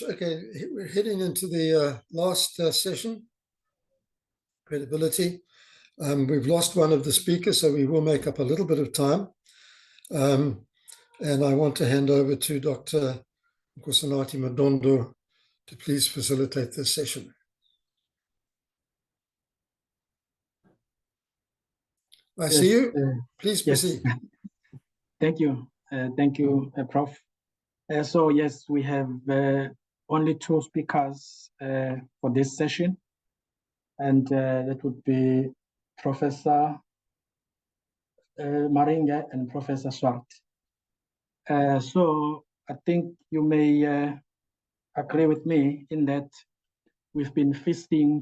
Okay, we're heading into the last session, credibility. We've lost one of the speakers, so we will make up a little bit of time. And I want to hand over to Dr. Nkosinati Madondo to please facilitate this session. I see you. Please proceed. Yes. Thank you. Thank you, Prof. So yes, we have only two speakers for this session, and that would be Professor Maringe and Professor Swart. So I think you may agree with me in that we've been feasting,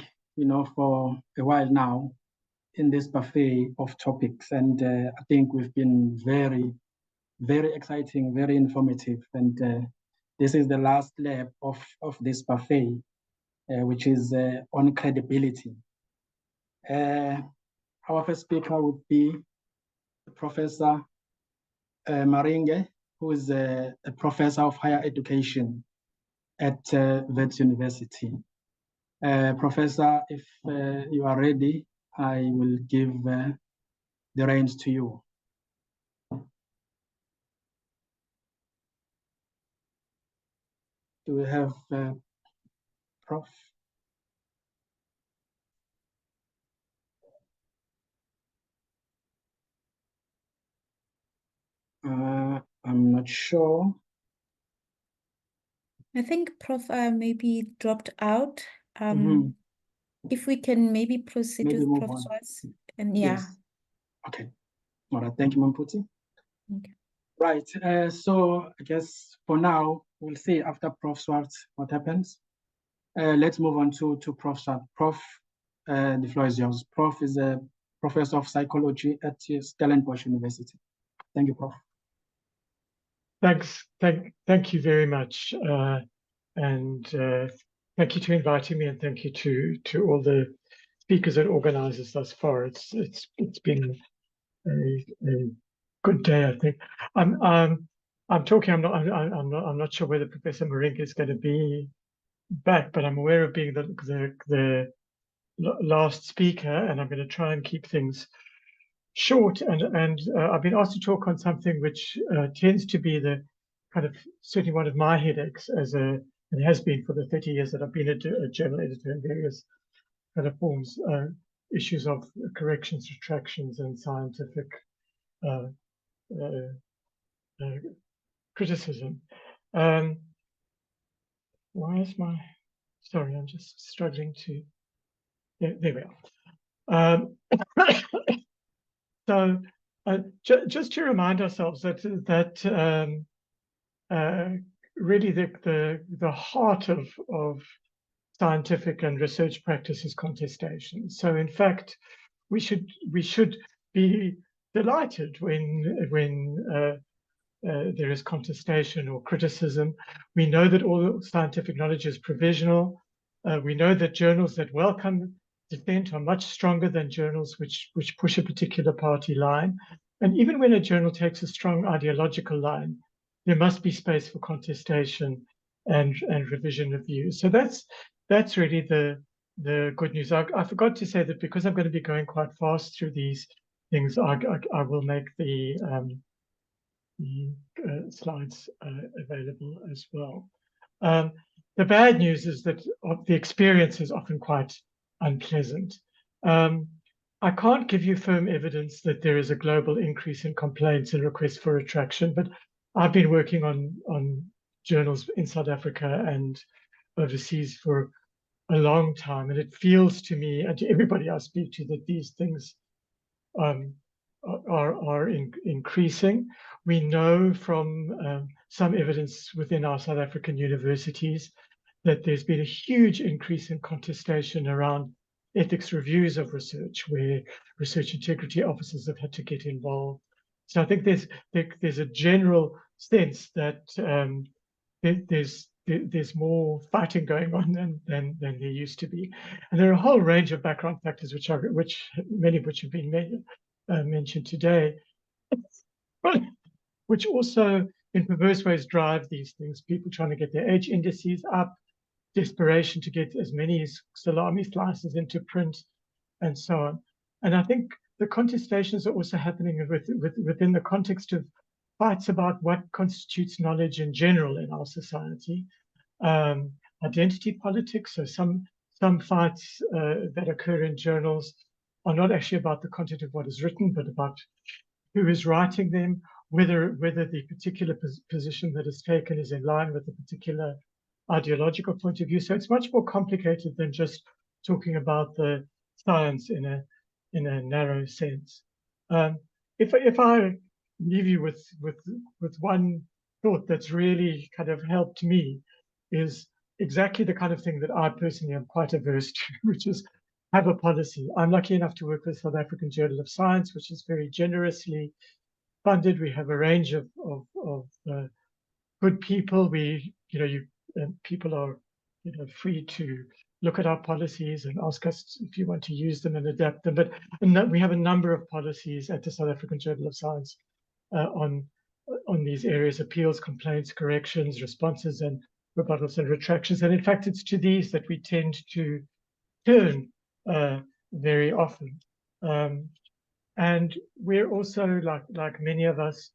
for a while now in this buffet of topics, and I think we've been very, very exciting, very informative, and this is the last lap of this buffet, which is on credibility. Our first speaker would be Professor Maringe, who is a professor of higher education at Wits University. Professor, if you are ready, I will give the reins to you. Do we have Prof? I'm not sure. I think Prof maybe dropped out. If we can maybe proceed Maybe with Prof Swartz, and yeah. Yes. Okay. All right. Thank you, Mamputi. Okay. Right. So I guess for now we'll see after Prof Swartz what happens. Let's move on to Prof Swart. Prof, the floor is yours. Prof is a professor of psychology at Stellenbosch University. Thank you, Prof. Thanks. Thank you very much, and thank you to inviting me, and thank you to all the speakers and organizers thus far. It's been a good day, I think. I'm talking. I'm not sure whether Professor Maringe is going to be back, but I'm aware of being the last speaker, and I'm going to try and keep things short. And I've been asked to talk on something which tends to be the kind of certainly one of my headaches and has been for the 30 years that I've been a journal editor in various kind of forms, issues of corrections, retractions, and scientific criticism. Why is my, sorry, I'm just struggling to, there we are. So just to remind ourselves that really the heart of scientific and research practice is contestation. So in fact, we should be delighted when there is contestation or criticism. We know that all scientific knowledge is provisional. We know that journals that welcome dissent are much stronger than journals which push a particular party line. And even when a journal takes a strong ideological line, there must be space for contestation and revision of views. So that's really the good news. I forgot to say that because I'm going to be going quite fast through these things, I will make the slides available as well. The bad news is that the experience is often quite unpleasant. I can't give you firm evidence that there is a global increase in complaints and requests for retraction, but I've been working on journals in South Africa and overseas for a long time, and it feels to me and to everybody I speak to that these things are increasing. We know from some evidence within our South African universities that there's been a huge increase in contestation around ethics reviews of research, where research integrity officers have had to get involved. So I think there's a general sense that there's more fighting going on than there used to be, and there are a whole range of background factors which many of which have been mentioned today, which also in perverse ways drive these things. People trying to get their age indices up, desperation to get as many salami slices into print, and so on. And I think the contestations are also happening within the context of fights about what constitutes knowledge in general in our society. Identity politics, so some fights that occur in journals are not actually about the content of what is written, but about who is writing them, whether the particular position that is taken is in line with a particular ideological point of view. So it's much more complicated than just talking about the science in a narrow sense. If I leave you with one thought that's really kind of helped me, is exactly the kind of thing that I personally am quite averse to, which is have a policy. I'm lucky enough to work with South African Journal of Science, which is very generously funded. We have a range of good people. People are free to look at our policies and ask us if you want to use them and adapt them. But we have a number of policies at the South African Journal of Science on these areas: appeals, complaints, corrections, responses, and rebuttals and retractions. And in fact, it's to these that we tend to turn very often. And we're also, like many of us,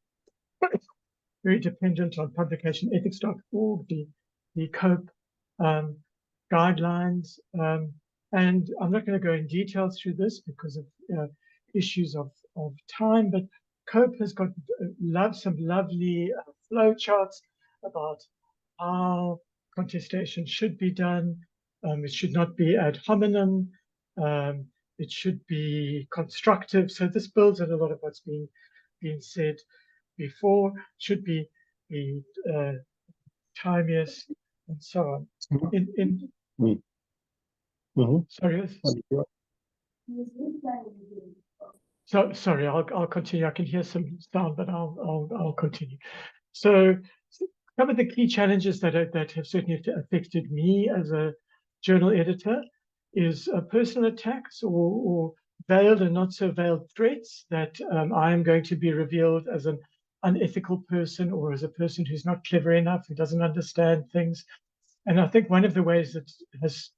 very dependent on publicationethics.org, the COPE guidelines. And I'm not going to go in detail through this because of issues of time, but COPE has got some lovely flow charts about how contestation should be done. It should not be ad hominem. It should be constructive. So this builds on a lot of what's been said before. Should be timeous and so on. Sorry. So sorry, I'll continue. I can hear some sound, but I'll continue. So some of the key challenges that have certainly affected me as a journal editor is personal attacks or veiled and not so veiled threats that I am going to be revealed as an unethical person or as a person who's not clever enough, who doesn't understand things. And I think one of the ways that has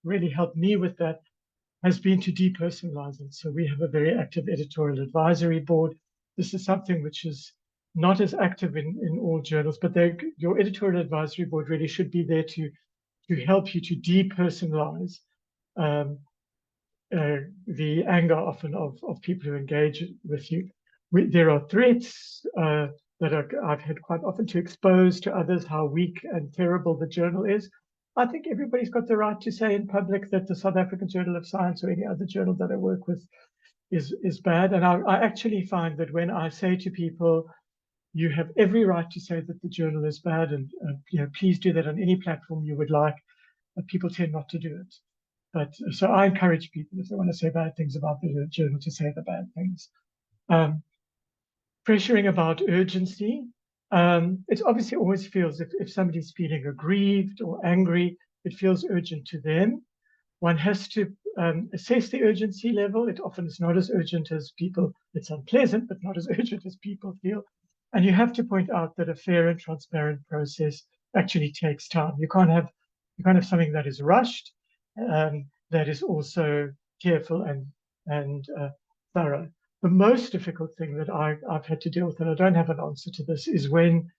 really helped me with that has been to depersonalize it. So we have a very active editorial advisory board. This is something which is not as active in all journals, but your editorial advisory board really should be there to help you to depersonalize the anger often of people who engage with you. There are threats that I've had quite often to expose to others how weak and terrible the journal is. I think everybody's got the right to say in public that the South African Journal of Science or any other journal that I work with is bad. And I actually find that when I say to people, you have every right to say that the journal is bad, and please do that on any platform you would like, people tend not to do it. But so I encourage people, if they want to say bad things about the journal, to say the bad things. Pressuring about urgency. It obviously always feels, if somebody's feeling aggrieved or angry, it feels urgent to them. One has to assess the urgency level. It often is not as urgent as people, it's unpleasant, but not as urgent as people feel. And you have to point out that a fair and transparent process actually takes time. You can't have something that is rushed, that is also careful and thorough. The most difficult thing that I've had to deal with, and I don't have an answer to this, is when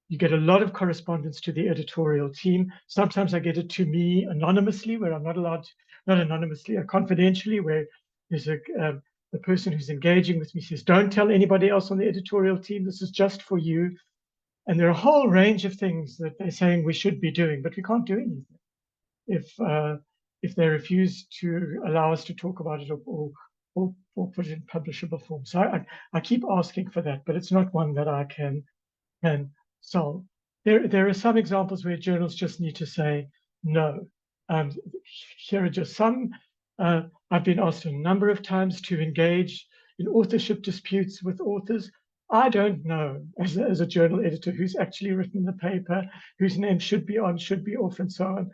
you get a lot of correspondence to the editorial team. Sometimes I get it to me anonymously, where I'm not allowed, not anonymously, confidentially, where there's the person who's engaging with me says, don't tell anybody else on the editorial team, this is just for you. And there are a whole range of things that they're saying we should be doing, but we can't do anything if they refuse to allow us to talk about it or put it in publishable form. So I keep asking for that, but it's not one that I can solve. There are some examples where journals just need to say no. Here are just some. I've been asked a number of times to engage in authorship disputes with authors. I don't know, as a journal editor, who's actually written the paper, whose name should be on, should be off, and so on.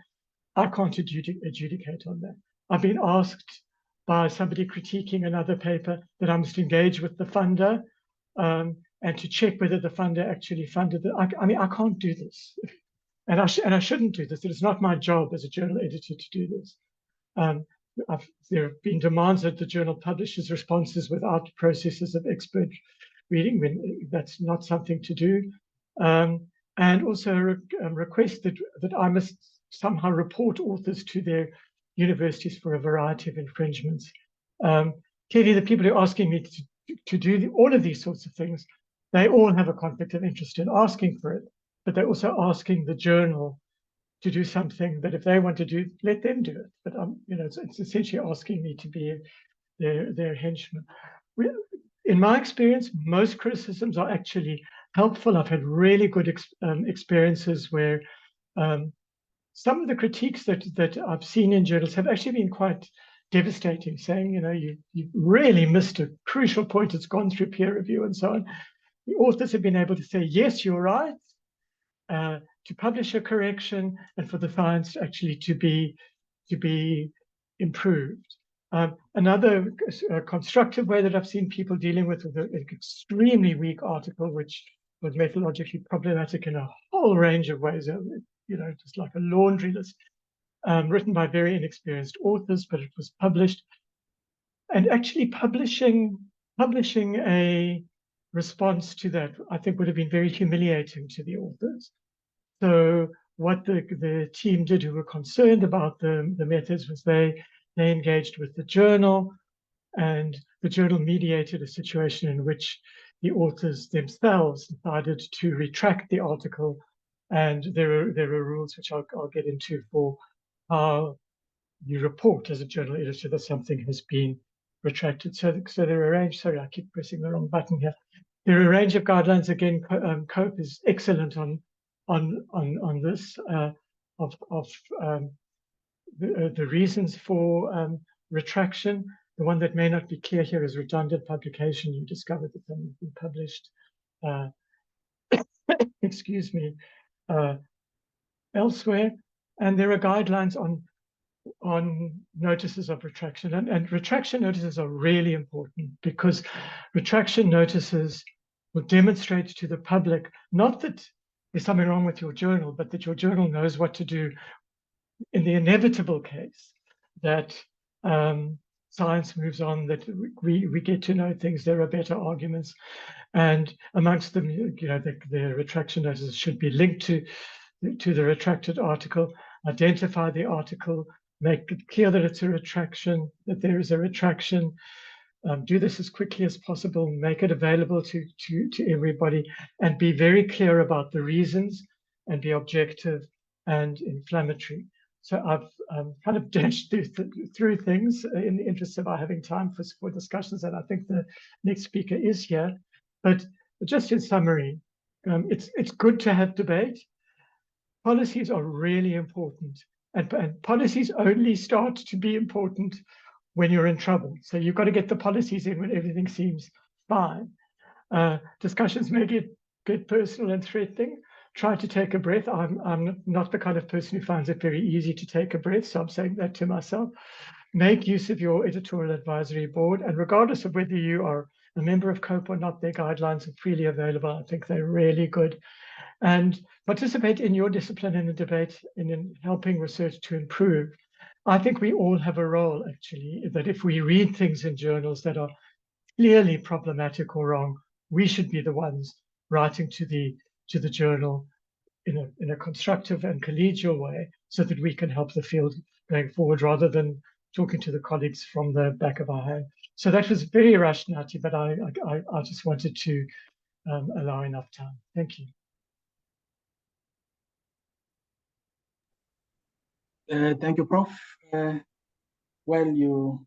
I can't adjudicate on that. I've been asked by somebody critiquing another paper that I must engage with the funder, and and to check whether the funder actually funded it. I mean, I can't do this, and I shouldn't do this. It is not my job as a journal editor to do this. There have been demands that the journal publishes responses without processes of expert reading, when that's not something to do. And also a request that I must somehow report authors to their universities for a variety of infringements. Clearly, the people who are asking me to do all of these sorts of things, they all have a conflict of interest in asking for it, but they're also asking the journal to do something that if they want to do, let them do it. But you know, it's essentially asking me to be their henchman. In my experience, most criticisms are actually helpful. I've had really good experiences where some of the critiques that I've seen in journals have actually been quite devastating, saying, you know, you really missed a crucial point. It's gone through peer review and so on. The authors have been able to say, yes, you're right, to publish a correction, and for the science actually to be improved. Another constructive way that I've seen people dealing with an extremely weak article, which was methodologically problematic in a whole range of ways, you know, just like a laundry list, written by very inexperienced authors, but it was published. And actually publishing a response to that, I think, would have been very humiliating to the authors. So what the team did, who were concerned about the methods, was they engaged with the journal, and the journal mediated a situation in which the authors themselves decided to retract the article, and there are rules which I'll get into for how you report as a journal editor that something has been retracted. So there are a range. Sorry, I keep pressing the wrong button here. There are a range of guidelines. Again, COPE is excellent on this the reasons for retraction. The one that may not be clear here is redundant publication. You discovered that something has been published, excuse me, elsewhere. And there are guidelines on notices of retraction. And retraction notices are really important, because retraction notices will demonstrate to the public, not that there's something wrong with your journal, but that your journal knows what to do in the inevitable case that science moves on, that we get to know things, there are better arguments. And amongst them, you know, the retraction notices should be linked to the retracted article, identify the article, make it clear that it's a retraction, that there is a retraction, do this as quickly as possible, make it available to everybody, and be very clear about the reasons, and be objective and inflammatory. So I've kind of dashed through things in the interest of our having time for discussions, and I think the next speaker is here. But just in summary, it's good to have debate. Policies are really important, and policies only start to be important when you're in trouble. So you've got to get the policies in when everything seems fine. Discussions may get personal and threatening. Try to take a breath. I'm not the kind of person who finds it very easy to take a breath, so I'm saying that to myself. Make use of your editorial advisory board, and regardless of whether you are a member of COPE or not, their guidelines are freely available. I think they're really good. And participate in your discipline in the debate and in helping research to improve. I think we all have a role, actually, that if we read things in journals that are clearly problematic or wrong, we should be the ones writing to the journal in a constructive and collegial way, so that we can help the field going forward, rather than talking to the colleagues from the back of our hand. So that was very rushed, Nati, but I just wanted to allow enough time. Thank you. Thank you, Prof. Well, you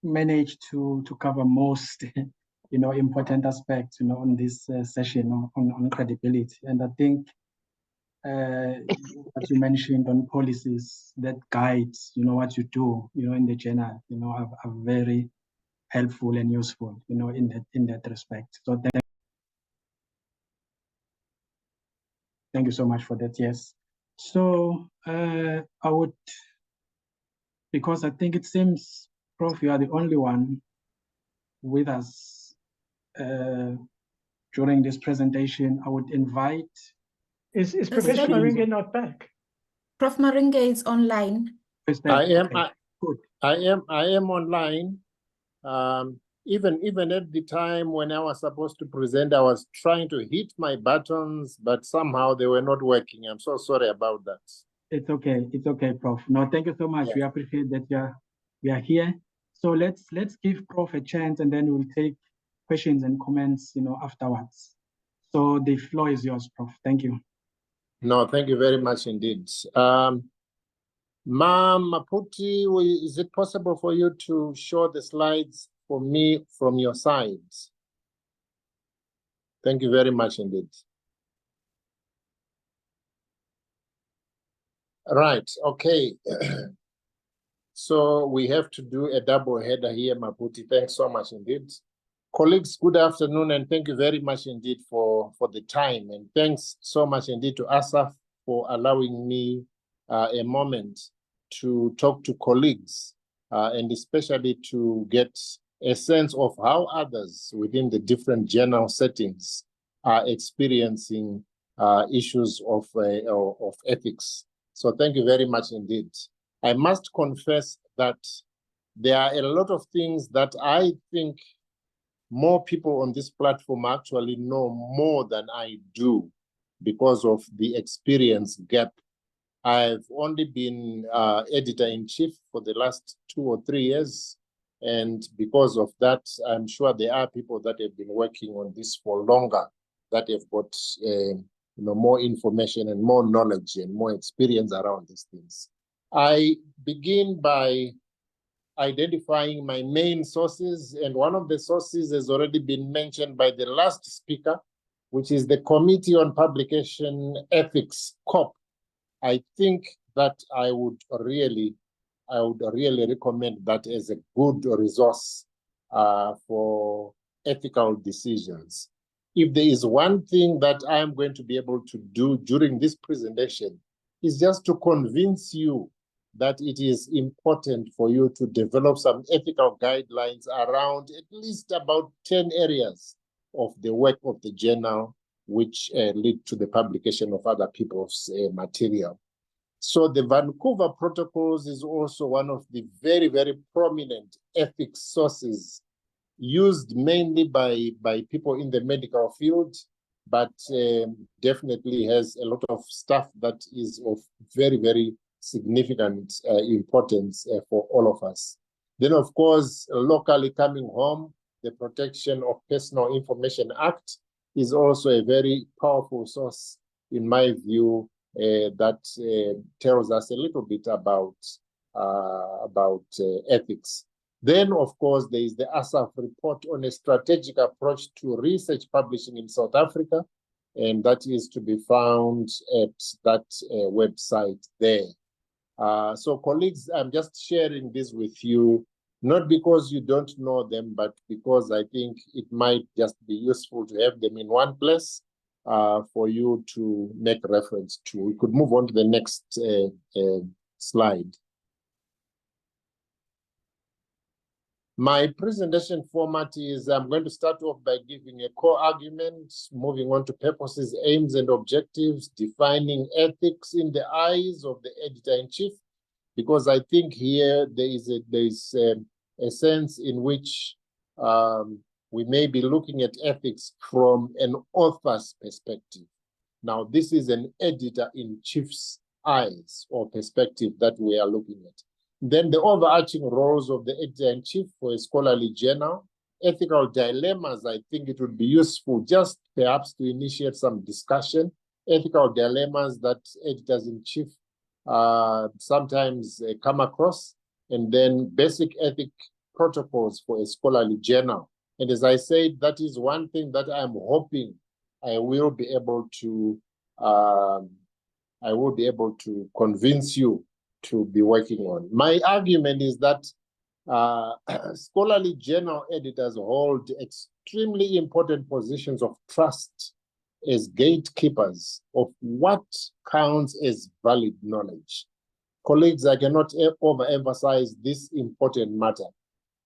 managed to cover most, you know, important aspects, you know, on this session on credibility. And I think what you mentioned on policies that guides, you know, what you do, you know, in the journal, you know, are very helpful and useful, you know, in that respect. So thank you so much for that. Yes. So I would, because I think it seems, Prof, you are the only one with us during this presentation. I would invite. Is Professor sorry. Maringe not back? Prof. Maringe is online. I am online. Even at the time when I was supposed to present, I was trying to hit my buttons, but somehow they were not working. I'm so sorry about that. It's okay. It's okay, Prof. No, thank you so much. Yeah. We appreciate that we are here. So let's give Prof a chance, and then we'll take questions and comments, afterwards. So the floor is yours, Prof. Thank you. No, thank you very much indeed. Ma'am Maputi, is it possible for you to show the slides for me from your side? Thank you very much indeed. Right, okay. So we have to do a double header here, Maputi. Thanks so much indeed. Colleagues, good afternoon, and thank you very much indeed for the time. And thanks so much indeed to ASSAf for allowing me a moment to talk to colleagues and especially to get a sense of how others within the different journal settings are experiencing issues of ethics. So thank you very much indeed. I must confess that there are a lot of things that I think more people on this platform actually know more than I do because of the experience gap. I've only been editor-in-chief for the last 2 or 3 years. And because of that, I'm sure there are people that have been working on this for longer, that have got more information and more knowledge and more experience around these things. I begin by identifying my main sources, and one of the sources has already been mentioned by the last speaker, which is the Committee on Publication Ethics, COP. I think that I would really recommend that as a good resource for ethical decisions. If there is one thing that I am going to be able to do during this presentation, is just to convince you that it is important for you to develop some ethical guidelines around at least about 10 areas of the work of the journal, which lead to the publication of other people's material. So the Vancouver Protocols is also one of the very, very prominent ethics sources used mainly by people in the medical field, but definitely has a lot of stuff that is of very, very significant importance for all of us. Then, of course, locally coming home, the Protection of Personal Information Act is also a very powerful source, in my view, that tells us a little bit about ethics. Then, of course, there is the ASSAf report on a strategic approach to research publishing in South Africa, and that is to be found at that website there. So colleagues, I'm just sharing this with you, not because you don't know them, but because I think it might just be useful to have them in one place for you to make reference to. We could move on to the next slide. My presentation format is I'm going to start off by giving a core argument, moving on to purposes, aims, and objectives, defining ethics in the eyes of the editor-in-chief, because I think here there is a sense in which we may be looking at ethics from an author's perspective. Now, this is an editor-in-chief's eyes or perspective that we are looking at. Then the overarching roles of the editor-in-chief for a scholarly journal, ethical dilemmas. I think it would be useful just perhaps to initiate some discussion, ethical dilemmas that editors-in-chief sometimes come across, and then basic ethic protocols for a scholarly journal. And as I said, that is one thing that I'm hoping I will be able to convince you to be working on. My argument is that scholarly journal editors hold extremely important positions of trust as gatekeepers of what counts as valid knowledge. Colleagues, I cannot overemphasize this important matter.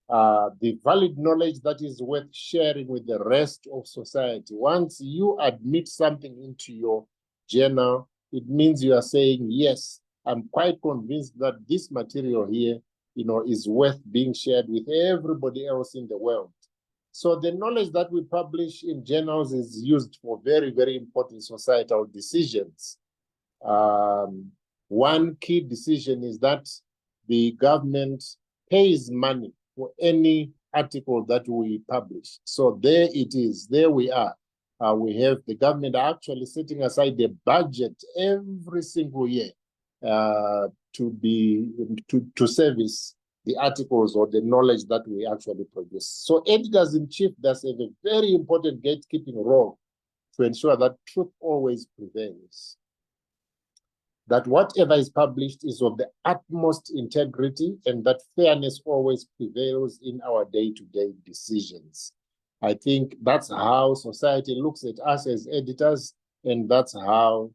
the valid knowledge that is worth sharing with the rest of society. Once you admit something into your journal, it means you are saying, yes, I'm quite convinced that this material here, is worth being shared with everybody else in the world. So the knowledge that we publish in journals is used for very, very important societal decisions. One key decision is that the government pays money for any article that we publish. So there it is, there we are. We have the government actually setting aside a budget every single year to service the articles or the knowledge that we actually produce. So editors-in-chief does have a very important gatekeeping role to ensure that truth always prevails, that whatever is published is of the utmost integrity, and that fairness always prevails in our day-to-day decisions. I think that's how society looks at us as editors, and that's how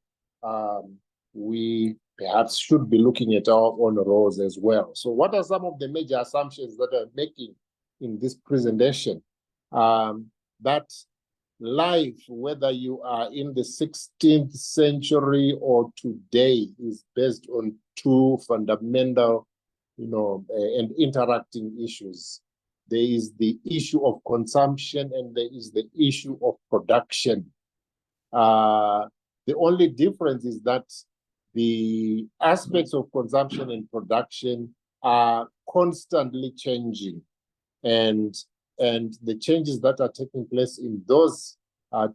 we perhaps should be looking at our own roles as well. So what are some of the major assumptions that I'm making in this presentation? That life, whether you are in the 16th century or today, is based on two fundamental, and interacting issues. There is the issue of consumption and there is the issue of production. The only difference is that the aspects of consumption and production are constantly changing, and the changes that are taking place in those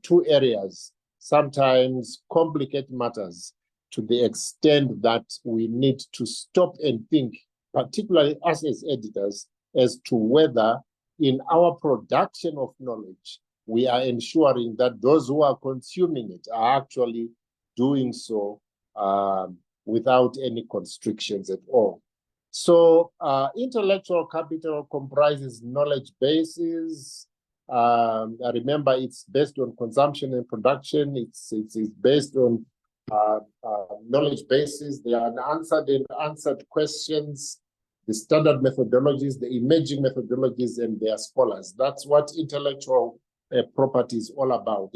two areas sometimes complicate matters to the extent that we need to stop and think, particularly us as editors, as to whether in our production of knowledge, we are ensuring that those who are consuming it are actually doing so without any constrictions at all. So intellectual capital comprises knowledge bases. Remember, it's based on consumption and production. It's based on knowledge bases. There are unanswered and answered questions, the standard methodologies, the emerging methodologies, and their scholars. That's what intellectual property is all about.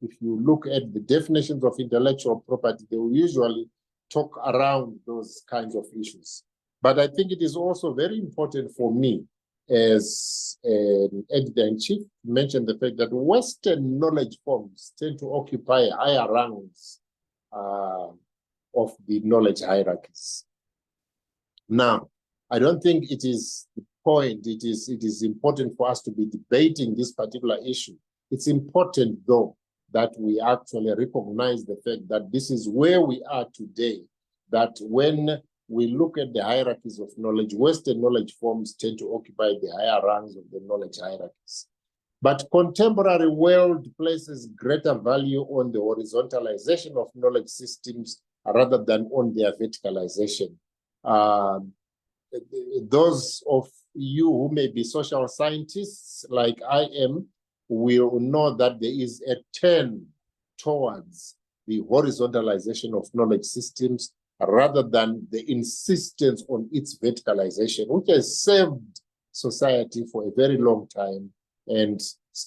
If you look at the definitions of intellectual property, they will usually talk around those kinds of issues. But I think it is also very important for me as an editor-in-chief to mention the fact that Western knowledge forms tend to occupy higher ranks of the knowledge hierarchies. Now, I don't think it is the point. It is important for us to be debating this particular issue. It's important, though, that we actually recognize the fact that this is where we are today, that when we look at the hierarchies of knowledge, Western knowledge forms tend to occupy the higher ranks of the knowledge hierarchies. But contemporary world places greater value on the horizontalization of knowledge systems rather than on their verticalization. Those of you who may be social scientists like I am will know that there is a turn towards the horizontalization of knowledge systems rather than the insistence on its verticalization, which has served society for a very long time, and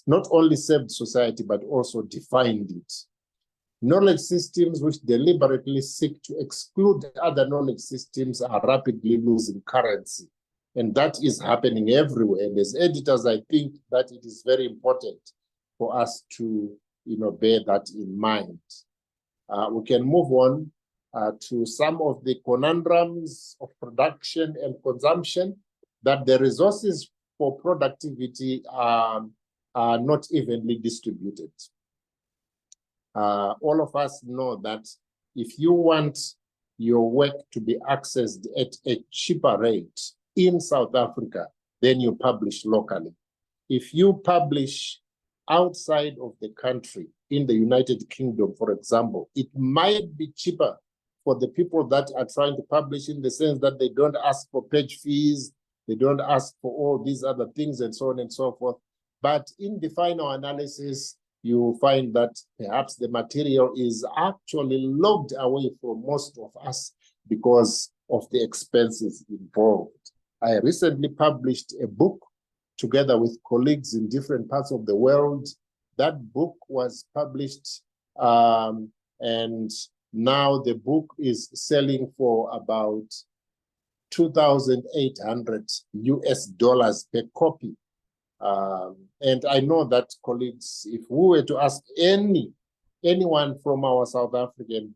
not only served society, but also defined it. Knowledge systems which deliberately seek to exclude other knowledge systems are rapidly losing currency. And that is happening everywhere. And as editors, I think that it is very important for us to bear that in mind. We can move on to some of the conundrums of production and consumption, that the resources for productivity are not evenly distributed. All of us know that if you want your work to be accessed at a cheaper rate in South Africa, then you publish locally. If you publish outside of the country, in the United Kingdom, for example, it might be cheaper for the people that are trying to publish, in the sense that they don't ask for page fees, they don't ask for all these other things and so on and so forth. But in the final analysis, you find that perhaps the material is actually locked away for most of us because of the expenses involved. I recently published a book together with colleagues in different parts of the world. That book was published, and now the book is selling for about $2,800 US per copy. And I know that colleagues, if we were to ask anyone from our South African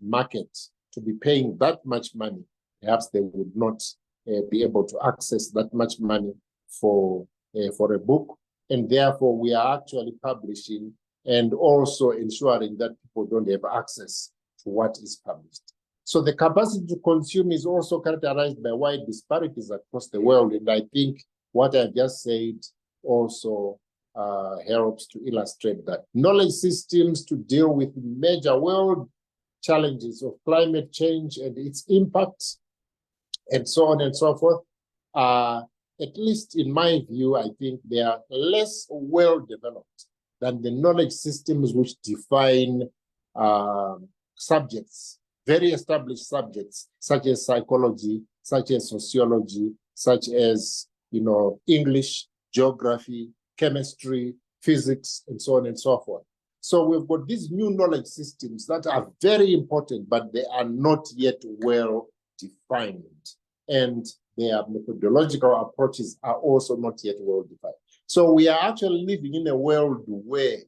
market to be paying that much money, perhaps they would not be able to access that much money for a book. And therefore, we are actually publishing and also ensuring that people don't have access to what is published. So the capacity to consume is also characterized by wide disparities across the world. And I think what I just said also helps to illustrate that. Knowledge systems to deal with major world challenges of climate change and its impacts, and so on and so forth, at least in my view, I think they are less well developed than the knowledge systems which define subjects, very established subjects, such as psychology, such as sociology, such as, you know, English, geography, chemistry, physics, and so on and so forth. So we've got these new knowledge systems that are very important, but they are not yet well defined. And their methodological approaches are also not yet well defined. So we are actually living in a world where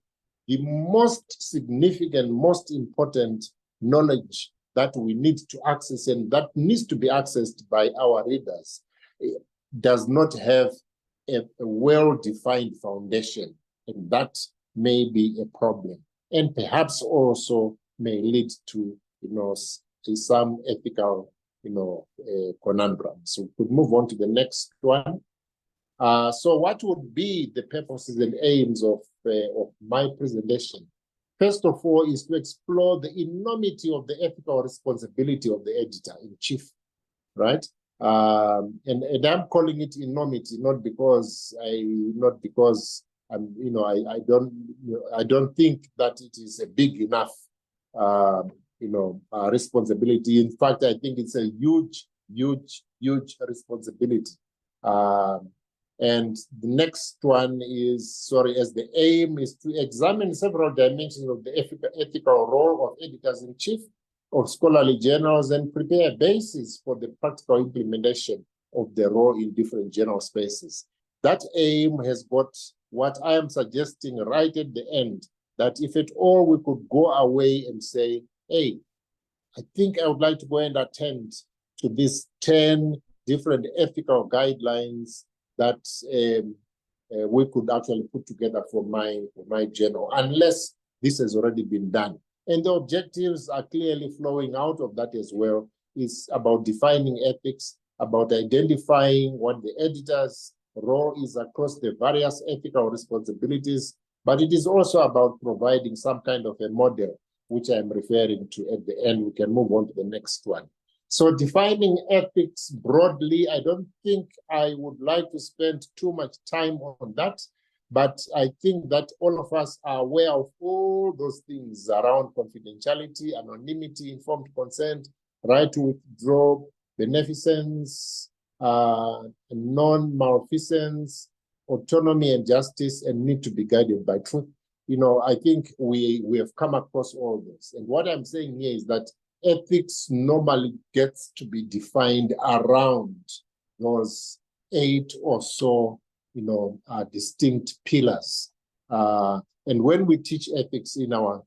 the most significant, most important knowledge that we need to access and that needs to be accessed by our readers does not have a well-defined foundation, and that may be a problem, and perhaps also may lead to, you know, to some ethical, you know, conundrums. So we could move on to the next one. So what would be the purposes and aims of my presentation? First of all, is to explore the enormity of the ethical responsibility of the editor-in-chief, right? And I'm calling it enormity, not because I'm, you know, I don't think that it is a big enough, you know, responsibility. In fact, I think it's a huge responsibility. And the next one is, as the aim is to examine several dimensions of the ethical role of editors-in-chief of scholarly journals and prepare a basis for the practical implementation of the role in different journal spaces. That aim has got what I am suggesting right at the end, that if at all we could go away and say, hey, I think I would like to go and attend to these 10 different ethical guidelines that we could actually put together for my journal, unless this has already been done. And the objectives are clearly flowing out of that as well. It's about defining ethics, about identifying what the editor's role is across the various ethical responsibilities, but it is also about providing some kind of a model, which I'm referring to at the end. We can move on to the next one. So defining ethics broadly, I don't think I would like to spend too much time on that, but I think that all of us are aware of all those things around confidentiality, anonymity, informed consent, right to withdraw, beneficence, non-malfeasance, autonomy and justice, and need to be guided by truth. You know, I think we have come across all this. And what I'm saying here is that ethics normally gets to be defined around those 8 or so, you know, distinct pillars. And when we teach ethics in our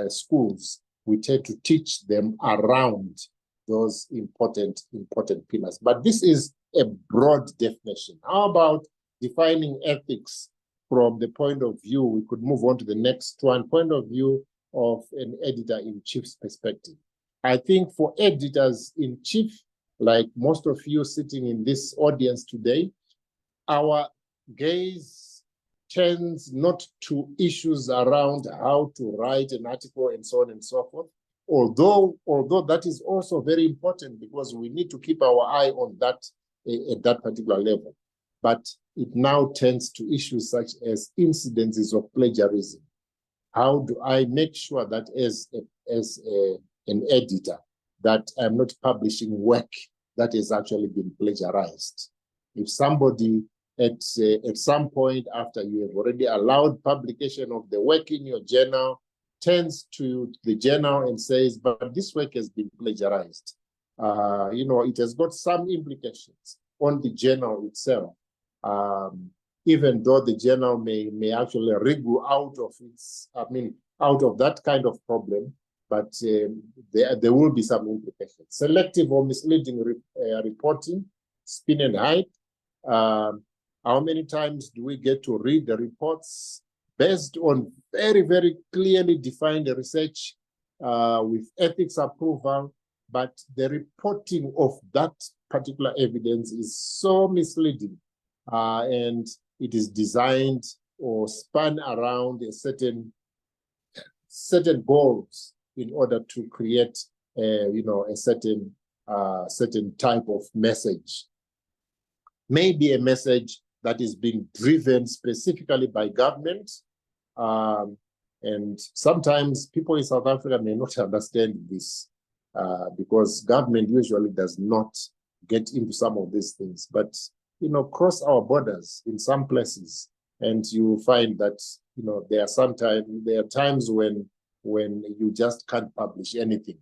schools, we tend to teach them around those important pillars. But this is a broad definition. How about defining ethics from the point of view? We could move on to the next one, point of view of an editor-in-chief's perspective. I think for editors-in-chief, like most of you sitting in this audience today, our gaze tends not to issues around how to write an article and so on and so forth, although that is also very important because we need to keep our eye on that at that particular level. But it now tends to issues such as incidences of plagiarism. How do I make sure that as an editor that I'm not publishing work that has actually been plagiarized. If somebody at some point after you have already allowed publication of the work in your journal turns to the journal and says, but this work has been plagiarized, it has got some implications on the journal itself. Even though the journal may actually wriggle out of out of that kind of problem, but there will be some implications. Selective or misleading reporting, spin and hype. How many times do we get to read the reports based on very, very clearly defined research with ethics approval, but the reporting of that particular evidence is so misleading, and it is designed or spun around a certain goals in order to create, a certain type of message. Maybe a message that is being driven specifically by government, and sometimes people in South Africa may not understand this because government usually does not get into some of these things. But cross our borders in some places, and you find that there are times when you just can't publish anything.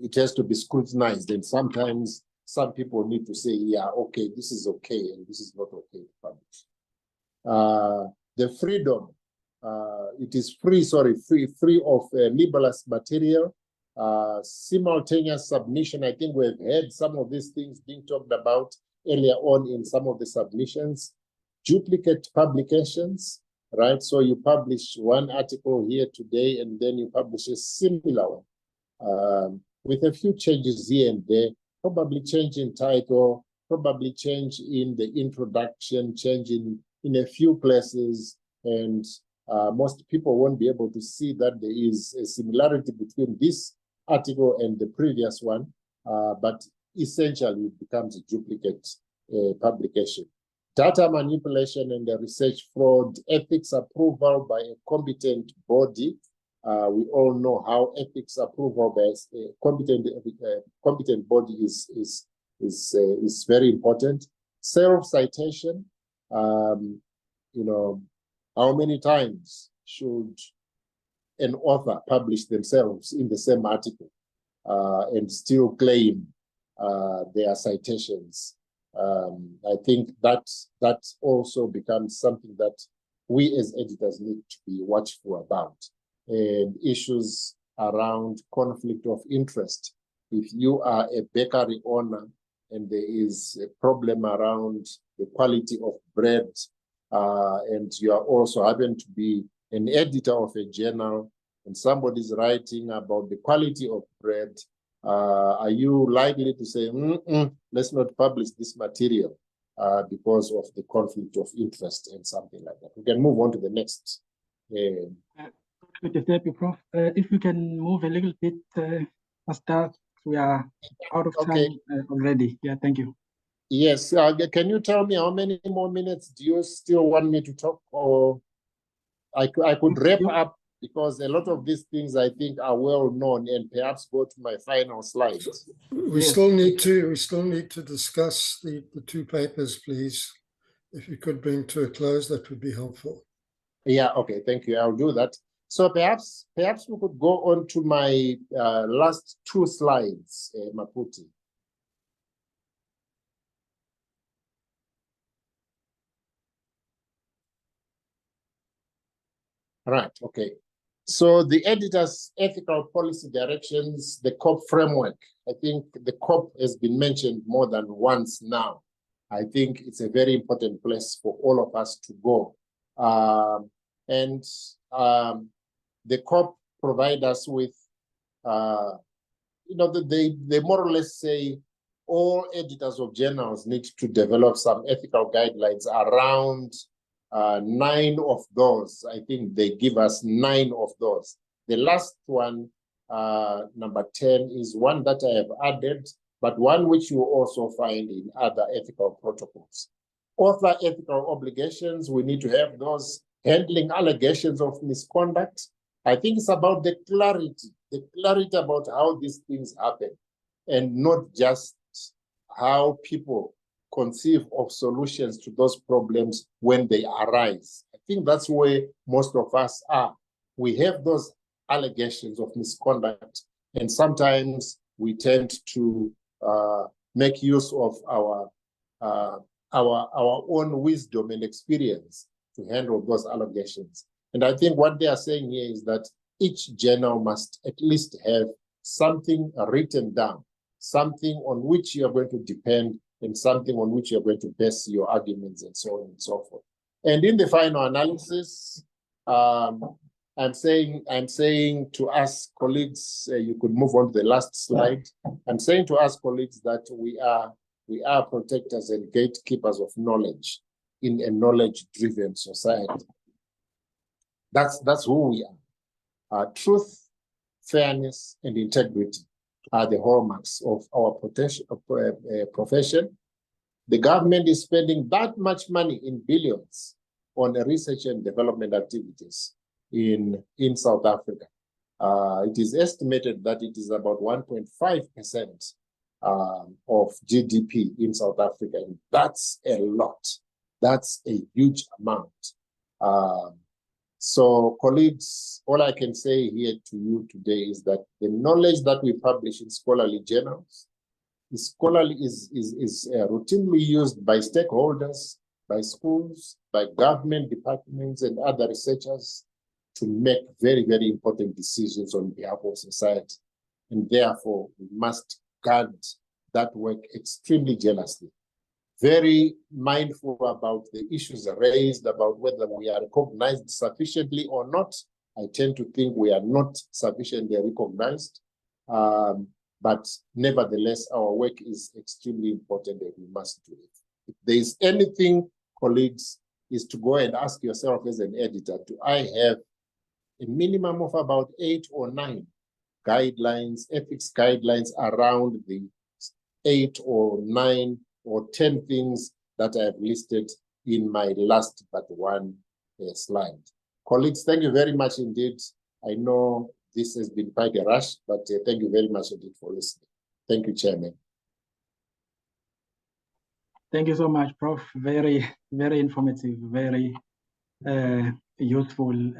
It has to be scrutinized, and sometimes some people need to say, yeah, okay, this is okay, and this is not okay to publish. The freedom, it is free of libelous material. Simultaneous submission, I think we've heard some of these things being talked about earlier on in some of the submissions. Duplicate publications, right? So you publish one article here today, and then you publish a similar one with a few changes here and there, probably change in title, probably change in the introduction, change in a few places, and most people won't be able to see that there is a similarity between this article and the previous one, but essentially it becomes a duplicate publication. Data manipulation and the research fraud, ethics approval by a competent body. We all know how ethics approval by a competent body is very important. Self-citation, how many times should an author publish themselves in the same article and still claim their citations? I think that also becomes something that we as editors need to be watchful about. And issues around conflict of interest. If you are a bakery owner and there is a problem around the quality of bread, and you are also happen to be an editor of a journal, and somebody's writing about the quality of bread, are you likely to say, let's not publish this material because of the conflict of interest and something like that? We can move on to the next. Thank you, Prof. If we can move a little bit faster, we are out of time already. Yeah, thank you. Yes, can you tell me how many more minutes do you still want me to talk, or I could wrap up, because a lot of these things I think are well known, and perhaps go to my final slides. We still need to discuss the two papers, please. If you could bring to a close, that would be helpful. Yeah, okay, thank you. I'll do that. So perhaps we could go on to my last two slides, Maputi. Right, okay. So the editor's ethical policy directions, the COP framework. I think the COP has been mentioned more than once now. I think it's a very important place for all of us to go. The COP provide us with, they more or less say all editors of journals need to develop some ethical guidelines around 9 of those. I think they give us 9 of those. The last one, number 10, is one that I have added, but one which you also find in other ethical protocols. Author ethical obligations, we need to have those. Handling allegations of misconduct. I think it's about the clarity about how these things happen. and not just how people conceive of solutions to those problems when they arise. I think that's where most of us are. We have those allegations of misconduct, and sometimes we tend to make use of our own wisdom and experience to handle those allegations. And I think what they are saying here is that each journal must at least have something written down, something on which you are going to depend, and something on which you are going to base your arguments, and so on and so forth. And in the final analysis, I'm saying to us colleagues, you could move on to the last slide. I'm saying to us colleagues that we are protectors and gatekeepers of knowledge in a knowledge-driven society. That's who we are. Truth, fairness, and integrity are the hallmarks of our profession. The government is spending that much money in billions on research and development activities in South Africa. It is estimated that it is about 1.5% of GDP in South Africa, and that's a lot. That's a huge amount. So colleagues, all I can say here to you today is that the knowledge that we publish in scholarly journals is routinely used by stakeholders, by schools, by government departments and other researchers to make very, very important decisions on behalf of society. And therefore, we must guard that work extremely jealously. Very mindful about the issues raised about whether we are recognized sufficiently or not. I tend to think we are not sufficiently recognized, but nevertheless, our work is extremely important and we must do it. If there is anything, colleagues, is to go and ask yourself as an editor, do I have a minimum of about 8 or 9 guidelines, ethics guidelines around the 8 or 9 or 10 things that I have listed in my last but one slide. Colleagues, thank you very much indeed. I know this has been quite a rush, but thank you very much indeed for listening. Thank you, Chairman. Thank you so much, Prof. Very, very informative, very useful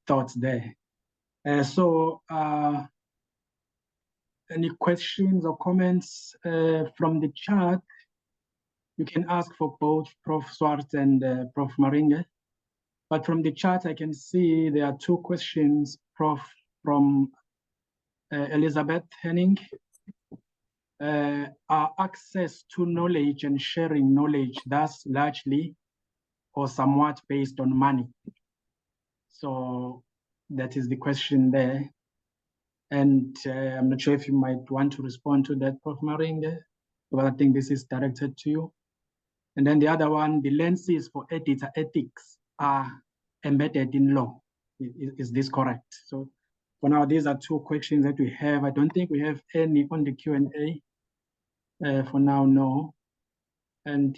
thoughts there. Any questions or comments from the chat? You can ask for both Prof. Swart and Prof. Maringe. But from the chat, I can see there are 2 questions, Prof, from Elizabeth Henning. Are access to knowledge and sharing knowledge thus largely or somewhat based on money? So that is the question there. And I'm not sure if you might want to respond to that, Prof. Maringe, but I think this is directed to you. And then the other one, the lenses for editor ethics are embedded in law. Is this correct? So for now, these are 2 questions that we have. I don't think we have any on the Q&A. For now, no. And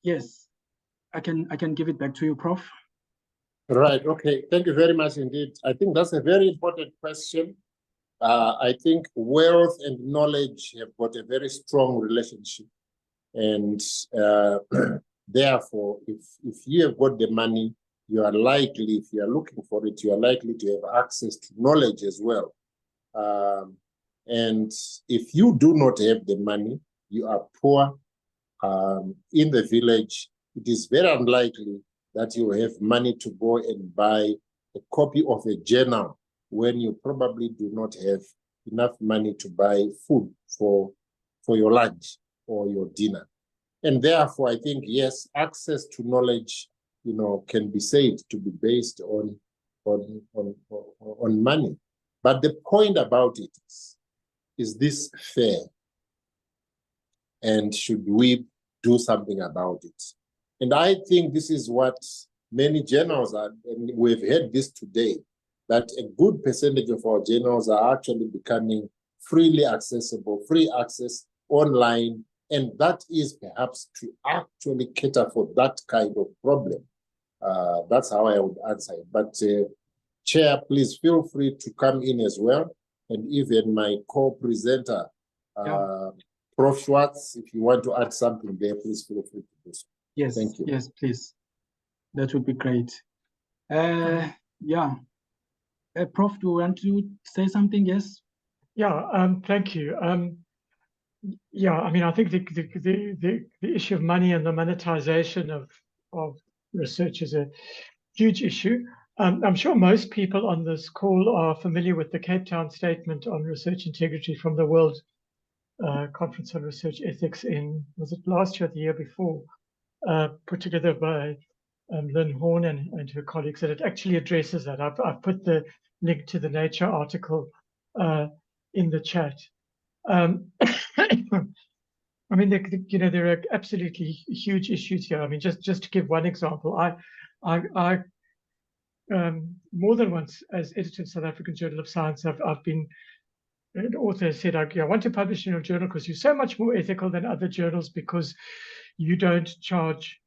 yes, I can give it back to you, Prof. Right, okay, thank you very much indeed. I think that's a very important question. I think wealth and knowledge have got a very strong relationship. And therefore, if you have got the money, you are likely, if you are looking for it, you are likely to have access to knowledge as well. And if you do not have the money, you are poor in the village, it is very unlikely that you have money to go and buy a copy of a journal when you probably do not have enough money to buy food for your lunch or your dinner. And therefore, I think, yes, access to knowledge, can be said to be based on money. But the point about it is this fair? And should we do something about it? And I think this is what many journals are, and we've heard this today, that a good percentage of our journals are actually becoming freely accessible, free access online, and that is perhaps to actually cater for that kind of problem. That's how I would answer it. But Chair, please feel free to come in as well and even my co-presenter, Yeah. Prof. Schwartz. If you want to add something there, please feel free to do so. Yes, Thank you. yes, please. That would be great. Yeah. Prof, do you want to say something? Yes. Yeah, thank you. Yeah, I mean, I think the issue of money and the monetization of research is a huge issue. I'm sure most people on this call are familiar with the Cape Town Statement on Research Integrity from the World Conference on Research Ethics in, was it last year or the year before, put together by Lynn Horn and her colleagues, and it actually addresses that. I've put the link to the Nature article in the chat. I mean, there are absolutely huge issues here. I mean, just to give one example, I more than once as editor of South African Journal of Science, I've been, an author said, I want to publish in your journal because you're so much more ethical than other journals because you don't charge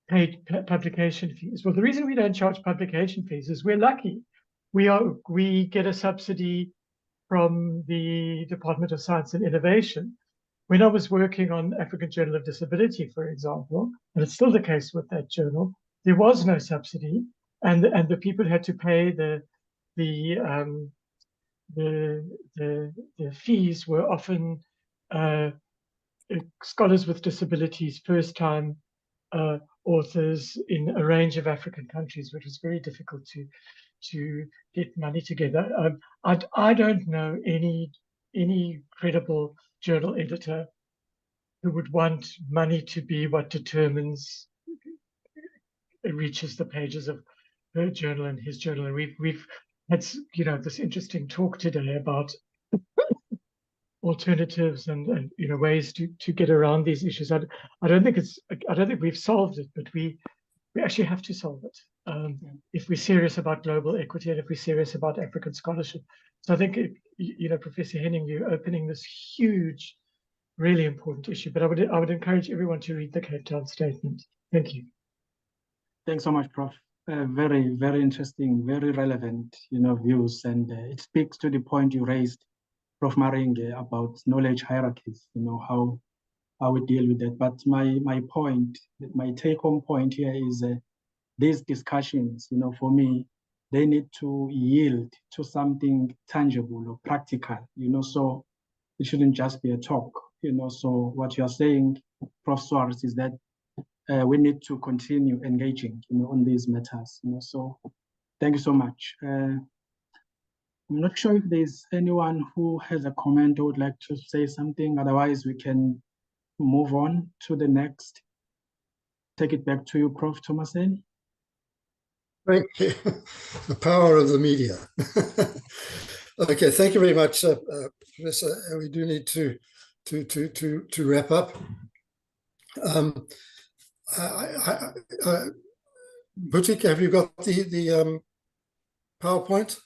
paid publication fees. Well, the reason we don't charge publication fees is we're lucky. We get a subsidy from the Department of Science and Innovation. When I was working on African Journal of Disability, for example, and it's still the case with that journal, there was no subsidy, and the people had to pay the fees were often scholars with disabilities, first-time authors in a range of African countries, which was very difficult to get money together. I don't know any credible journal editor who would want money to be what determines it reaches the pages of her journal and his journal. And we've had this interesting talk today about alternatives and ways to get around these issues. I don't think we've solved it, but we actually have to solve it if we're serious about global equity and if we're serious about African scholarship. So I think Professor Henning, you're opening this huge, really important issue. But I would encourage everyone to read the Cape Town Statement. Thank you. Thanks so much, Prof. Very, very interesting, very relevant, views, and it speaks to the point you raised, Prof. Maringe, about knowledge hierarchies. How we deal with that. But my point, my take-home point here is these discussions. For me, they need to yield to something tangible or practical. So it shouldn't just be a talk. So what you're saying, Prof. Suarez, is that we need to continue engaging, on these matters. So thank you so much. I'm not sure if there's anyone who has a comment or would like to say something. Otherwise, we can move on to the next. Take it back to you, Prof. Thomasen. Thank you. The power of the media. Okay, thank you very much, Professor. We do need to wrap up. Butik, have you got the PowerPoint?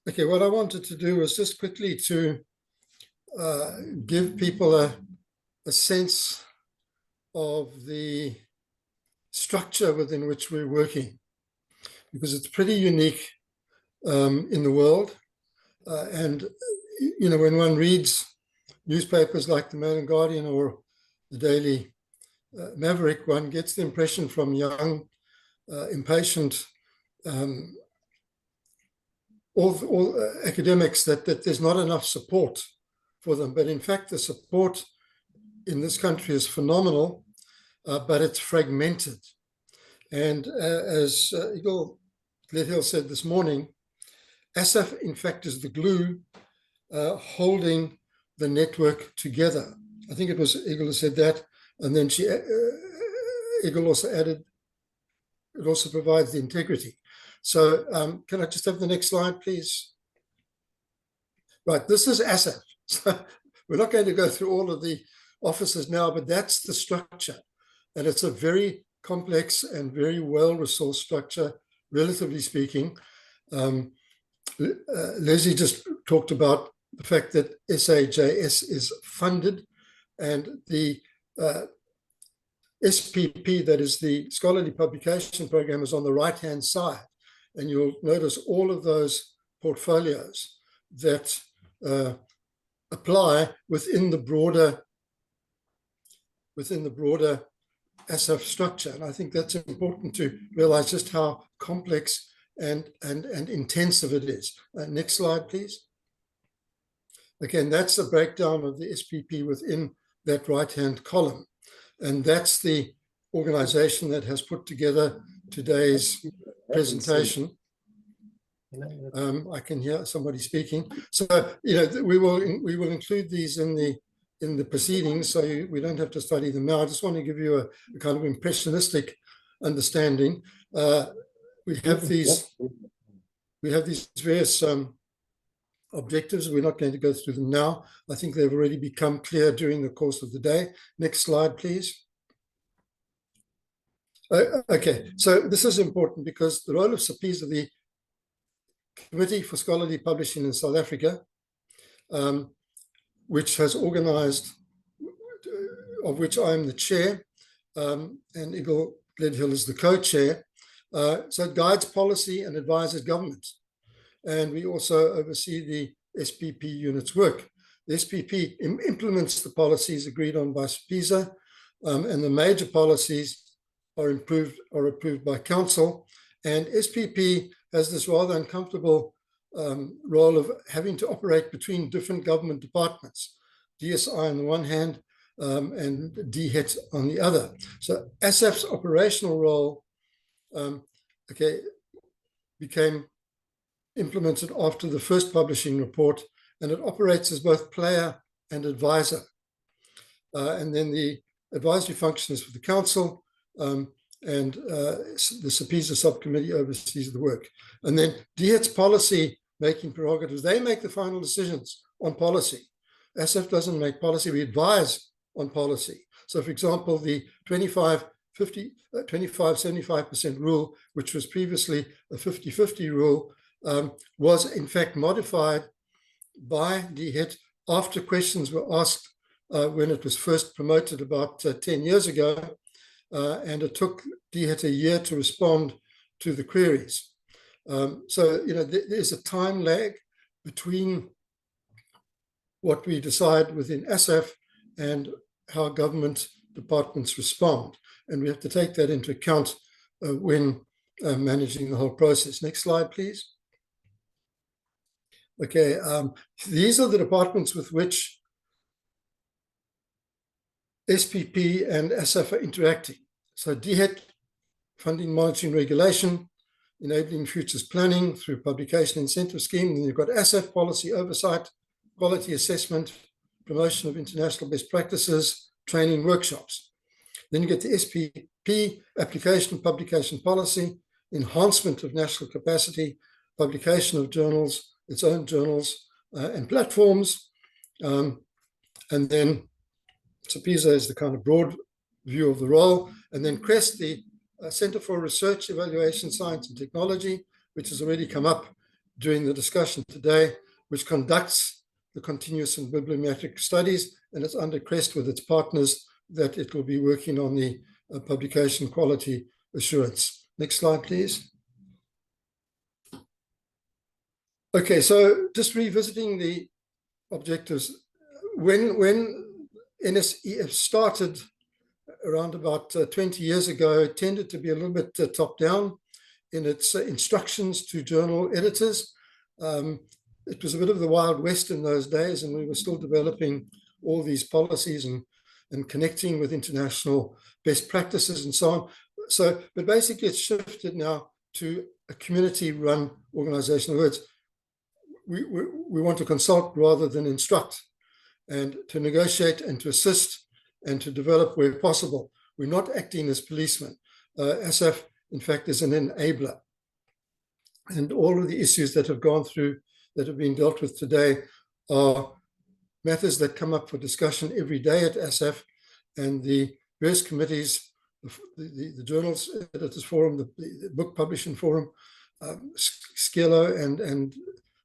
Okay, what I wanted to do was just quickly to give people a sense of the structure within which we're working, because it's pretty unique in the world. And, when one reads newspapers like the Mail and Guardian or the Daily Maverick, one gets the impression from young, impatient all academics that there's not enough support for them. But in fact, the support in this country is phenomenal, but it's fragmented. And as Igor Gledhill said this morning, ASSAf, in fact, is the glue holding the network together. I think it was Igor who said that. And then Igor also added, it also provides the integrity. So can I just have the next slide, please? Right, this is ASSAf. So we're not going to go through all of the offices now, but that's the structure. And it's a very complex and very well-resourced structure, relatively speaking. Leslie just talked about the fact that SAJS is funded, and the SPP, that is the Scholarly Publication Program, is on the right-hand side. And you'll notice all of those portfolios that apply within the broader ASSAf structure. And I think that's important to realize just how complex and intensive it is. Next slide, please. Again, that's a breakdown of the SPP within that right-hand column. And that's the organization that has put together today's presentation. I can hear somebody speaking. So, you know, we will include these in the proceedings, so we don't have to study them now. I just want to give you a kind of impressionistic understanding. We have these various objectives. We're not going to go through them now. I think they've already become clear during the course of the day. Next slide, please. Okay, so this is important because the role of CEPISA, the Committee for Scholarly Publishing in South Africa, which has organized, of which I am the chair, and Igor Gledhill is the co-chair. So it guides policy and advises government. And we also oversee the SPP unit's work. The SPP implements the policies agreed on by CEPISA, and the major policies are approved by council. And SPP has this rather uncomfortable role of having to operate between different government departments, DSI on the one hand, and DHET on the other. So ASSAf's operational role became implemented after the first publishing report, and it operates as both player and advisor. And then the advisory function is for the council, and the CEPISA subcommittee oversees the work. And then DHET's policy making prerogatives, they make the final decisions on policy. ASSAf doesn't make policy, we advise on policy. So for example, the 25-75% rule, which was previously a 50-50 rule, was in fact modified by DHET after questions were asked when it was first promoted about 10 years ago, and it took DHET a year to respond to the queries. So, you know, there's a time lag between what we decide within ASSAf and how government departments respond. And we have to take that into account when managing the whole process. Next slide, please. Okay, these are the departments with which SPP and ASSAf are interacting. So DHET, funding, monitoring, regulation, enabling futures planning through publication incentive scheme. And you've got ASSAf, policy oversight, quality assessment, promotion of international best practices, training workshops. Then you get the SPP, application, publication policy, enhancement of national capacity, publication of journals, its own journals and platforms. And then CEPISA is the kind of broad view of the role. And then CREST, the Center for Research, Evaluation, Science and Technology, which has already come up during the discussion today, which conducts the continuous and bibliometric studies, and it's under CREST with its partners that it will be working on the publication quality assurance. Next slide, please. Okay, so just revisiting the objectives. When NSEF started around about 20 years ago, it tended to be a little bit top-down in its instructions to journal editors. It was a bit of the Wild West in those days, and we were still developing all these policies and connecting with international best practices and so on. So, but basically it's shifted now to a community-run organization. In other words, we want to consult rather than instruct, and to negotiate and to assist and to develop where possible. We're not acting as policemen. ASSAf, in fact, is an enabler. And all of the issues that have gone through, that have been dealt with today, are matters that come up for discussion every day at ASSAf, and the various committees, the Journals Editors Forum, the Book Publishing Forum, SCELO and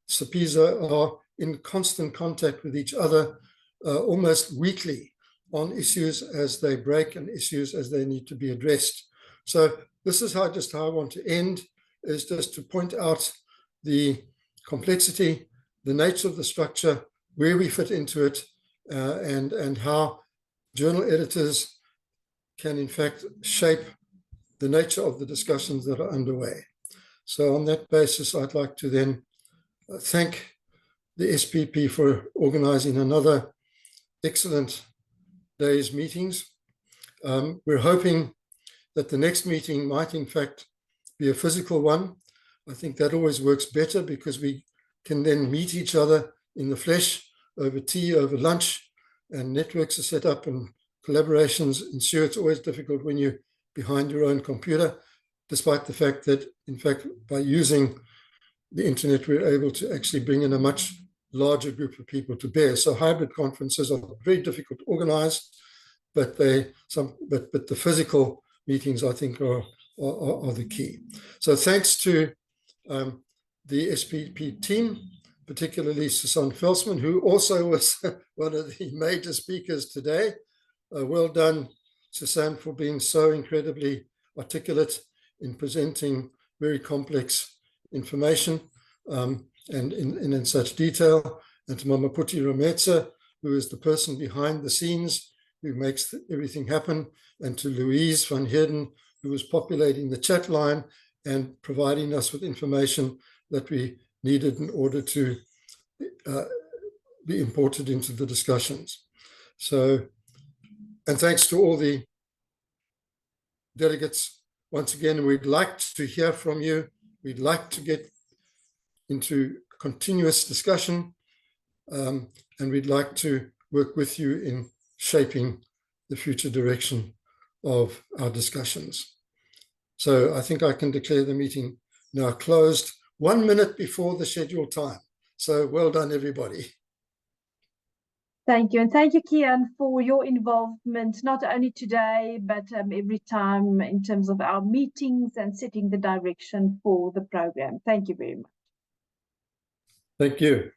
CEPISA are in constant contact with each other almost weekly on issues as they break and issues as they need to be addressed. So this is how I want to end, is just to point out the complexity, the nature of the structure, where we fit into it, and how journal editors can in fact shape the nature of the discussions that are underway. So on that basis, I'd like to then thank the SPP for organizing another excellent day's meetings. We're hoping that the next meeting might in fact be a physical one. I think that always works better because we can then meet each other in the flesh over tea, over lunch, and networks are set up and collaborations ensue. It's always difficult when you're behind your own computer, despite the fact that, in fact, by using the internet, we're able to actually bring in a much larger group of people to bear. So hybrid conferences are very difficult to organize, but the physical meetings, I think, are the key. So thanks to the SPP team, particularly Susan Felsman, who also was one of the major speakers today. Well done, Susan, for being so incredibly articulate in presenting very complex information and in such detail. And to Mama Puti Rametsa, who is the person behind the scenes, who makes everything happen. And to Louise van Heerden, who was populating the chat line and providing us with information that we needed in order to be imported into the discussions. So, and thanks to all the delegates. Once again, we'd like to hear from you. We'd like to get into continuous discussion, and we'd like to work with you in shaping the future direction of our discussions. So I think I can declare the meeting now closed 1 minute before the scheduled time. So well done, everybody. Thank you. And thank you, Kian, for your involvement, not only today, but every time in terms of our meetings and setting the direction for the program. Thank you very much. Thank you.